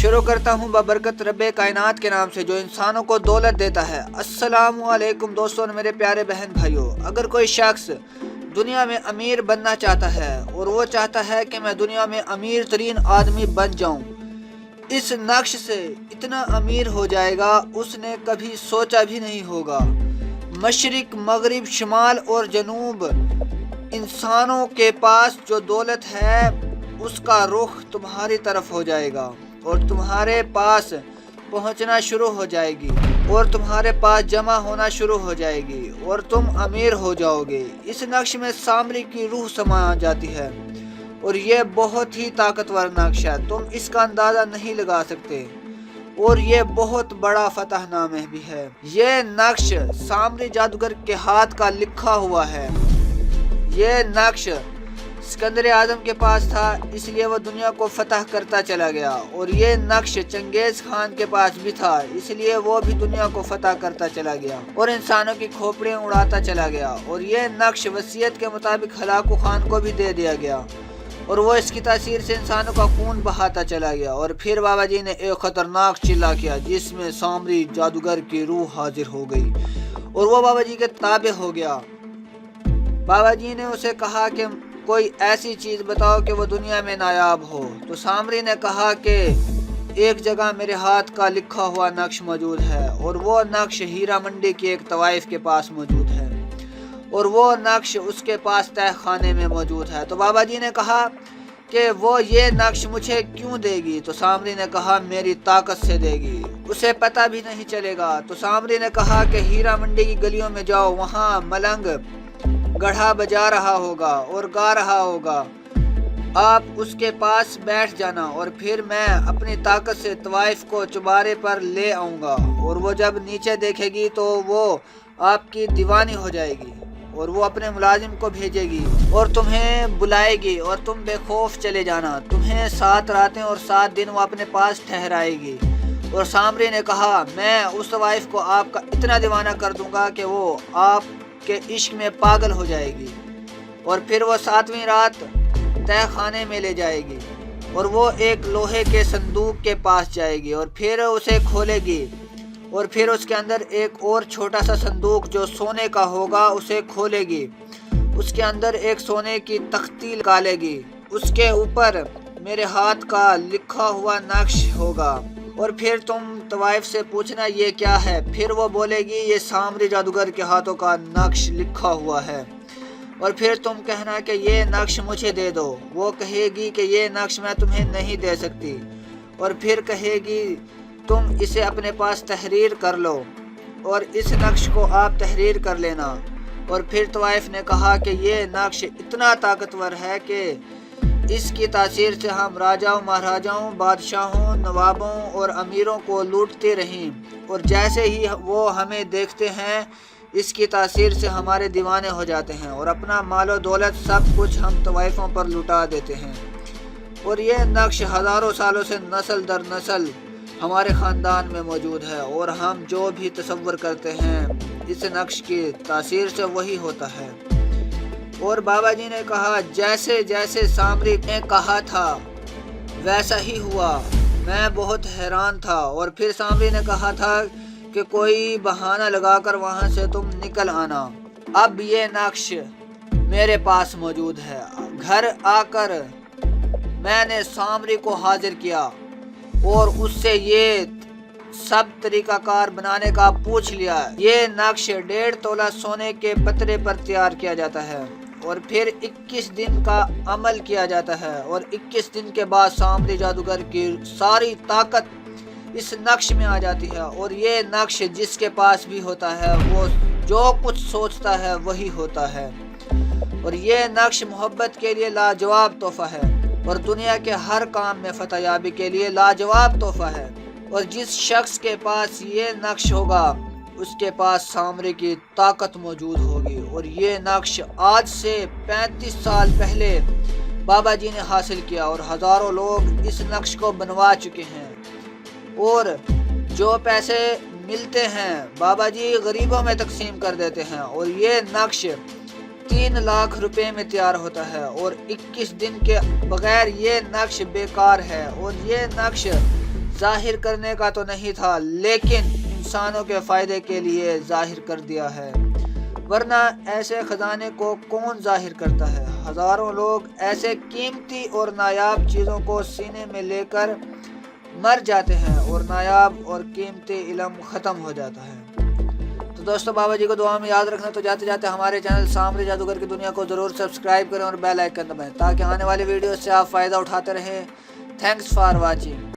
شروع کرتا ہوں ببرکت رب کائنات کے نام سے جو انسانوں کو دولت دیتا ہے۔ السلام علیکم دوستوں اور میرے پیارے بہن بھائیوں، اگر کوئی شخص دنیا میں امیر بننا چاہتا ہے اور وہ چاہتا ہے کہ میں دنیا میں امیر ترین آدمی بن جاؤں، اس نقش سے اتنا امیر ہو جائے گا اس نے کبھی سوچا بھی نہیں ہوگا۔ مشرق، مغرب، شمال اور جنوب، انسانوں کے پاس جو دولت ہے اس کا رخ تمہاری طرف ہو جائے گا اور تمہارے پاس پہنچنا شروع ہو جائے گی اور تمہارے پاس جمع ہونا شروع ہو جائے گی اور تم امیر ہو جاؤ گے۔ اس نقش میں سامری کی روح سما جاتی ہے اور یہ بہت ہی طاقتور نقش ہے، تم اس کا اندازہ نہیں لگا سکتے اور یہ بہت بڑا فتح نامہ بھی ہے۔ یہ نقش سامری جادوگر کے ہاتھ کا لکھا ہوا ہے۔ یہ نقش سکندر اعظم کے پاس تھا، اس لیے وہ دنیا کو فتح کرتا چلا گیا، اور یہ نقش چنگیز خان کے پاس بھی تھا، اس لیے وہ بھی دنیا کو فتح کرتا چلا گیا اور انسانوں کی کھوپڑیاں اڑاتا چلا گیا، اور یہ نقش وصیت کے مطابق ہلاکو خان کو بھی دے دیا گیا اور وہ اس کی تاثیر سے انسانوں کا خون بہاتا چلا گیا۔ اور پھر بابا جی نے ایک خطرناک چلا کیا جس میں سامری جادوگر کی روح حاضر ہو گئی اور وہ بابا جی کے تابع ہو گیا۔ بابا جی نے اسے کہا کہ کوئی ایسی چیز بتاؤ کہ وہ دنیا میں نایاب ہو، تو سامری نے کہا کہ ایک جگہ میرے ہاتھ کا لکھا ہوا نقش موجود ہے اور وہ نقش ہیرا منڈی کی ایک طوائف کے پاس موجود ہے اور وہ نقش اس کے پاس تہ خانے میں موجود ہے۔ تو بابا جی نے کہا کہ وہ یہ نقش مجھے کیوں دے گی؟ تو سامری نے کہا میری طاقت سے دے گی، اسے پتہ بھی نہیں چلے گا۔ تو سامری نے کہا کہ ہیرا منڈی کی گلیوں میں جاؤ، وہاں ملنگ گڑھا بجا رہا ہوگا اور گا رہا ہوگا، آپ اس کے پاس بیٹھ جانا اور پھر میں اپنی طاقت سے طوائف کو چبارے پر لے آؤں گا، اور وہ جب نیچے دیکھے گی تو وہ آپ کی دیوانی ہو جائے گی اور وہ اپنے ملازم کو بھیجے گی اور تمہیں بلائے گی اور تم بے خوف چلے جانا، تمہیں 7 راتیں اور 7 دن وہ اپنے پاس ٹھہرائے گی۔ اور سامری نے کہا میں اس طوائف کو آپ کا اتنا دیوانہ کر دوں گا کہ وہ آپ کے عشق میں پاگل ہو جائے گی، اور پھر وہ 7ویں رات تہ خانے میں لے جائے گی اور وہ ایک لوہے کے صندوق کے پاس جائے گی اور پھر اسے کھولے گی اور پھر اس کے اندر ایک اور چھوٹا سا صندوق جو سونے کا ہوگا اسے کھولے گی، اس کے اندر ایک سونے کی تختی نکالے گی، اس کے اوپر میرے ہاتھ کا لکھا ہوا نقش ہوگا، اور پھر تم طوائف سے پوچھنا یہ کیا ہے، پھر وہ بولے گی یہ سامری جادوگر کے ہاتھوں کا نقش لکھا ہوا ہے، اور پھر تم کہنا کہ یہ نقش مجھے دے دو، وہ کہے گی کہ یہ نقش میں تمہیں نہیں دے سکتی، اور پھر کہے گی تم اسے اپنے پاس تحریر کر لو اور اس نقش کو آپ تحریر کر لینا۔ اور پھر طوائف نے کہا کہ یہ نقش اتنا طاقتور ہے کہ اس کی تاثیر سے ہم راجاؤں، مہاراجاؤں، بادشاہوں، نوابوں اور امیروں کو لوٹتے رہیں، اور جیسے ہی وہ ہمیں دیکھتے ہیں اس کی تاثیر سے ہمارے دیوانے ہو جاتے ہیں اور اپنا مال و دولت سب کچھ ہم طوائفوں پر لٹا دیتے ہیں، اور یہ نقش ہزاروں سالوں سے نسل در نسل ہمارے خاندان میں موجود ہے، اور ہم جو بھی تصور کرتے ہیں اس نقش کی تاثیر سے وہی ہوتا ہے۔ اور بابا جی نے کہا جیسے جیسے سامری نے کہا تھا ویسا ہی ہوا، میں بہت حیران تھا، اور پھر سامری نے کہا تھا کہ کوئی بہانہ لگا کر وہاں سے تم نکل آنا۔ اب یہ نقش میرے پاس موجود ہے، گھر آ کر میں نے سامری کو حاضر کیا اور اس سے یہ سب طریقہ کار بنانے کا پوچھ لیا۔ یہ نقش 1.5 تولہ سونے کے پترے پر تیار کیا جاتا ہے اور پھر 21 دن کا عمل کیا جاتا ہے، اور 21 دن کے بعد سامری جادوگر کی ساری طاقت اس نقش میں آ جاتی ہے، اور یہ نقش جس کے پاس بھی ہوتا ہے وہ جو کچھ سوچتا ہے وہی ہوتا ہے، اور یہ نقش محبت کے لیے لاجواب تحفہ ہے اور دنیا کے ہر کام میں فتح یابی کے لیے لاجواب تحفہ ہے، اور جس شخص کے پاس یہ نقش ہوگا اس کے پاس سامری کی طاقت موجود ہوگی۔ اور یہ نقش آج سے 35 سال پہلے بابا جی نے حاصل کیا اور ہزاروں لوگ اس نقش کو بنوا چکے ہیں، اور جو پیسے ملتے ہیں بابا جی غریبوں میں تقسیم کر دیتے ہیں، اور یہ نقش 3 لاکھ روپے میں تیار ہوتا ہے، اور 21 دن کے بغیر یہ نقش بیکار ہے، اور یہ نقش ظاہر کرنے کا تو نہیں تھا لیکن انسانوں کے فائدے کے لیے ظاہر کر دیا ہے، ورنہ ایسے خزانے کو کون ظاہر کرتا ہے؟ ہزاروں لوگ ایسے قیمتی اور نایاب چیزوں کو سینے میں لے کر مر جاتے ہیں اور نایاب اور قیمتی علم ختم ہو جاتا ہے۔ تو دوستو، بابا جی کو دعا میں یاد رکھنا۔ تو جاتے جاتے ہمارے چینل سامری جادوگر کی دنیا کو ضرور سبسکرائب کریں اور بیل آئیکن دبائیں تاکہ آنے والی ویڈیو سے آپ فائدہ اٹھاتے رہیں۔ Thanks for watching.